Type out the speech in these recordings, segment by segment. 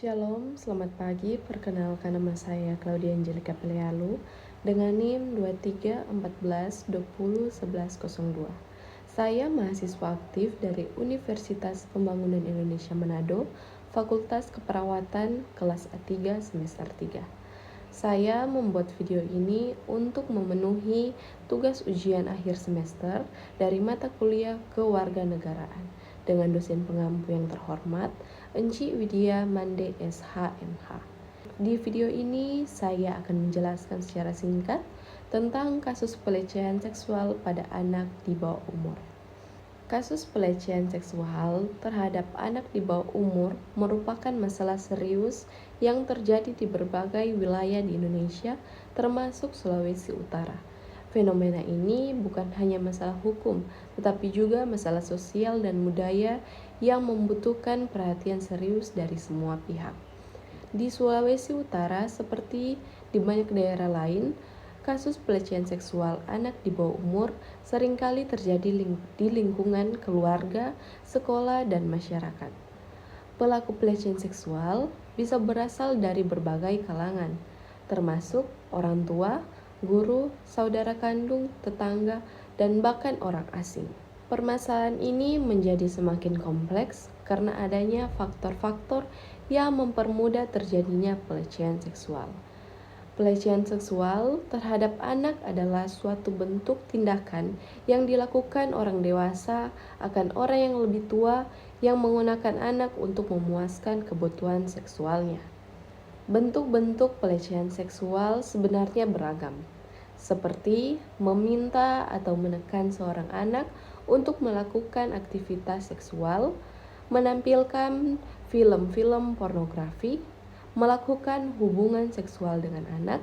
Shalom, selamat pagi. Perkenalkan nama saya Claudia Angelica Pelealu dengan NIM 2314201102. Saya mahasiswa aktif dari Universitas Pembangunan Indonesia Manado, Fakultas Keperawatan kelas A3 semester 3. Saya membuat video ini untuk memenuhi tugas ujian akhir semester dari mata kuliah kewarganegaraan dengan dosen pengampu yang terhormat, Enci Widya Mande SHMH. Di video ini saya akan menjelaskan secara singkat tentang kasus pelecehan seksual pada anak di bawah umur. Kasus pelecehan seksual terhadap anak di bawah umur merupakan masalah serius yang terjadi di berbagai wilayah di Indonesia, termasuk Sulawesi Utara. Fenomena ini bukan hanya masalah hukum, tetapi juga masalah sosial dan budaya yang membutuhkan perhatian serius dari semua pihak. Di Sulawesi Utara, seperti di banyak daerah lain, kasus pelecehan seksual anak di bawah umur seringkali terjadi di lingkungan keluarga, sekolah, dan masyarakat. Pelaku pelecehan seksual bisa berasal dari berbagai kalangan, termasuk orang tua, guru, saudara kandung, tetangga, dan bahkan orang asing. Permasalahan ini menjadi semakin kompleks karena adanya faktor-faktor yang mempermudah terjadinya pelecehan seksual. Pelecehan seksual terhadap anak adalah suatu bentuk tindakan yang dilakukan orang dewasa akan orang yang lebih tua yang menggunakan anak untuk memuaskan kebutuhan seksualnya. Bentuk-bentuk pelecehan seksual sebenarnya beragam, seperti meminta atau menekan seorang anak untuk melakukan aktivitas seksual, menampilkan film-film pornografi, melakukan hubungan seksual dengan anak,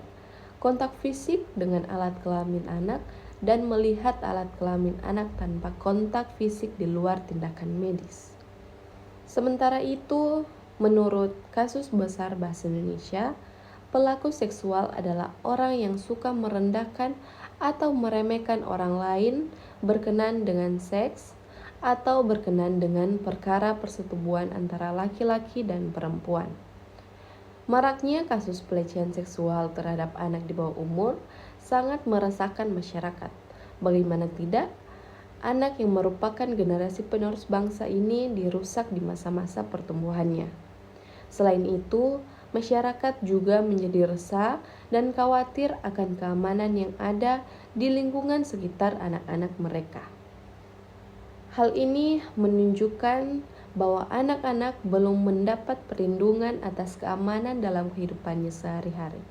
kontak fisik dengan alat kelamin anak, dan melihat alat kelamin anak tanpa kontak fisik di luar tindakan medis. Sementara itu, menurut Kasus Besar Bahasa Indonesia, pelaku seksual adalah orang yang suka merendahkan atau meremehkan orang lain berkenan dengan seks atau berkenan dengan perkara persetubuhan antara laki-laki dan perempuan. Maraknya kasus pelecehan seksual terhadap anak di bawah umur sangat meresahkan masyarakat. Bagaimana tidak, anak yang merupakan generasi penerus bangsa ini dirusak di masa-masa pertumbuhannya. Selain itu, masyarakat juga menjadi resah dan khawatir akan keamanan yang ada di lingkungan sekitar anak-anak mereka. Hal ini menunjukkan bahwa anak-anak belum mendapat perlindungan atas keamanan dalam kehidupannya sehari-hari.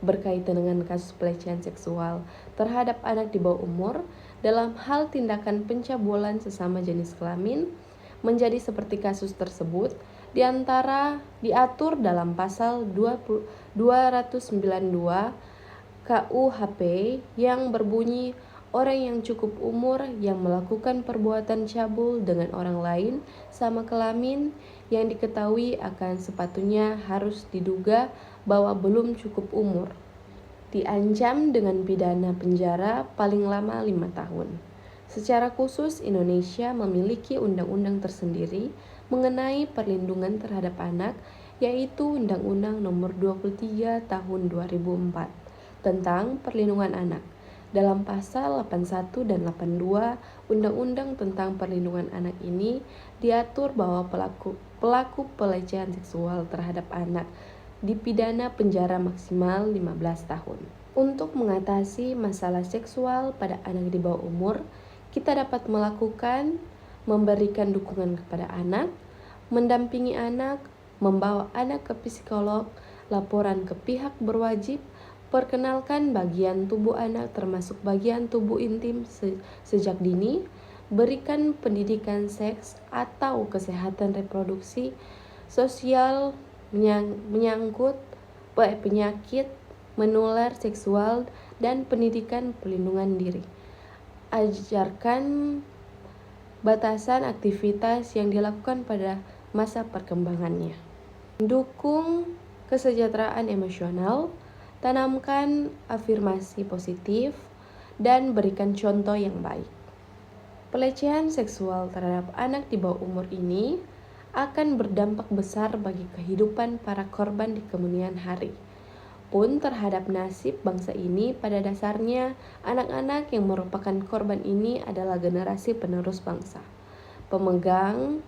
Berkaitan dengan kasus pelecehan seksual terhadap anak di bawah umur, dalam hal tindakan pencabulan sesama jenis kelamin, menjadi seperti kasus tersebut, diatur dalam pasal 292 KUHP yang berbunyi orang yang cukup umur yang melakukan perbuatan cabul dengan orang lain sama kelamin yang diketahui akan sepatutnya harus diduga bahwa belum cukup umur, diancam dengan pidana penjara paling lama 5 tahun. Secara khusus, Indonesia memiliki undang-undang tersendiri mengenai perlindungan terhadap anak, yaitu Undang-Undang Nomor 23 Tahun 2004 tentang Perlindungan Anak. Dalam pasal 81 dan 82 Undang-Undang tentang Perlindungan Anak ini diatur bahwa pelaku pelecehan seksual terhadap anak dipidana penjara maksimal 15 tahun. Untuk mengatasi masalah seksual pada anak di bawah umur, kita dapat melakukan memberikan dukungan kepada anak, mendampingi anak, membawa anak ke psikolog, laporan ke pihak berwajib, perkenalkan bagian tubuh anak termasuk bagian tubuh intim sejak dini, berikan pendidikan seks atau kesehatan reproduksi, sosial menyangkut penyakit menular seksual, dan pendidikan perlindungan diri. Ajarkan batasan aktivitas yang dilakukan pada masa perkembangannya. Dukung kesejahteraan emosional, tanamkan afirmasi positif, dan berikan contoh yang baik. Pelecehan seksual terhadap anak di bawah umur ini akan berdampak besar bagi kehidupan para korban di kemudian hari. Pun terhadap nasib bangsa ini, pada dasarnya anak-anak yang merupakan korban ini adalah generasi penerus bangsa. Pemegang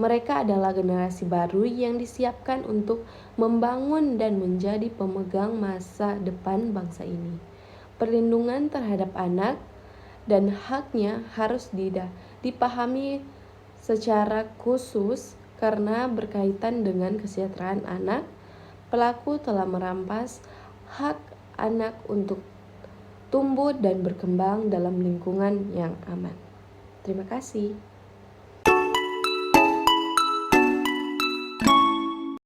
mereka adalah generasi baru yang disiapkan untuk membangun dan menjadi pemegang masa depan bangsa ini. Perlindungan terhadap anak dan haknya harus dipahami secara khusus karena berkaitan dengan kesejahteraan anak. Pelaku telah merampas hak anak untuk tumbuh dan berkembang dalam lingkungan yang aman. Terima kasih.